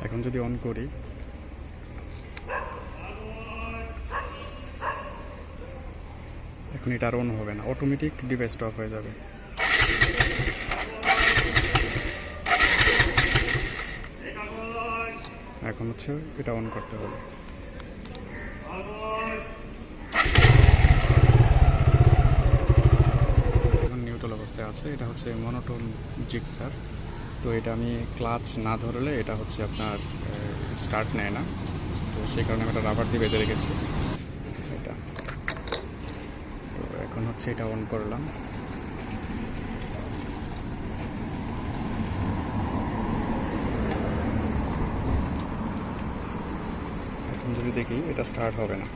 এখন যদি অন করি, এখন এটা আর অন হবে না, অটোমেটিক ডিভাইসটা অফ হয়ে যাবে। এখন হচ্ছে এটা অন করতে হবে। এখন নিউট্রাল অবস্থায় আছে। এটা হচ্ছে মনোটোন জিক্সার। তো এটা আমি ক্লাচ না ধরলে এটা হচ্ছে আপনার স্টার্ট নেয় না, তো সেই কারণে আমি এটা রাবার দিয়ে বেঁধে রেখেছি এটা। তো এখন হচ্ছে এটা অন করলাম। এখন যদি দেখি এটা স্টার্ট হবে না,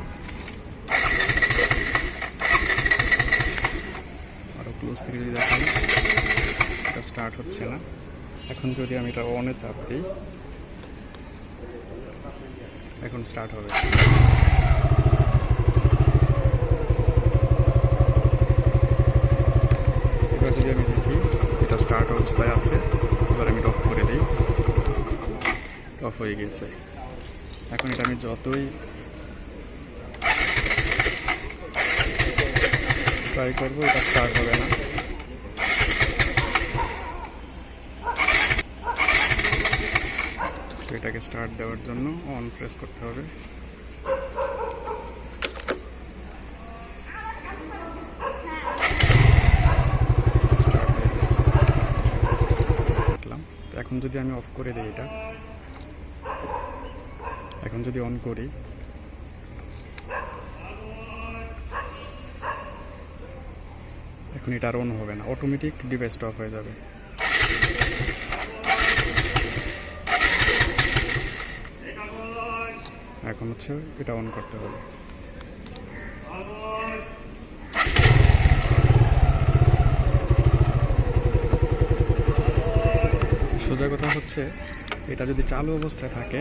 আরও ক্লোজ থেকে যদি দেখি এটা স্টার্ট হচ্ছে না। এখন যদি আমি এটা অনে চাপ দিই, এখন স্টার্ট হবে। এবার যদি আমি দেখি এটা স্টার্ট অবস্থায় আছে, এবার আমি অফ করে দিই, অফ হয়ে গেছে। এখন এটা আমি যতই ট্রাই করবো এটা স্টার্ট হবে না। এটাকে স্টার্ট দেওয়ার জন্য অন প্রেস করতে হবে। স্টার্ট হয়ে গেছে। তো এখন যদি আমি অফ করে দিই এটা, এখন যদি অন করি, এখন এটা আর অন হবে না, অটোমেটিক ডিভাইসটা অফ হয়ে যাবে। এখন হচ্ছে এটা অন করতে হবে। সোজা কথা হচ্ছে এটা যদি চালু অবস্থায় থাকে,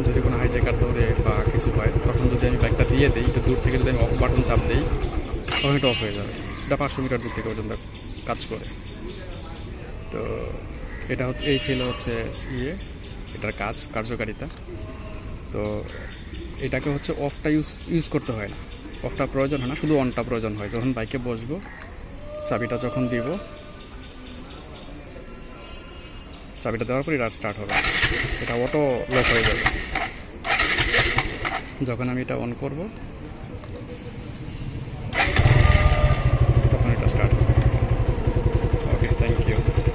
যদি কোনো হাইজ্যাকার দৌড়ে বা কিছু হয়, তখন যদি আমি বাইকটা দিয়ে দিই, একটু দূর থেকে যদি আমি অফ বাটন চাপ দিই, তখন এটা অফ হয়ে যাবে। এটা 500 মিটার দূর থেকে পর্যন্ত কাজ করে। তো এটা হচ্ছে, এই ছিল হচ্ছে এটার কার্যকারিতা। তো এটাকে হচ্ছে অফটা ইউজ করতে হয় না, অফটা প্রয়োজন হয় না, শুধু অনটা প্রয়োজন হয়। যখন বাইকে বসবো, চাবিটা যখন দিব, চাবিটা দেওয়ার পর এটা স্টার্ট হবে, এটা অটো লক হয়ে যাবে। যখন আমি এটা অন করব, তখন এটা স্টার্ট হবে। ওকে, থ্যাংক ইউ।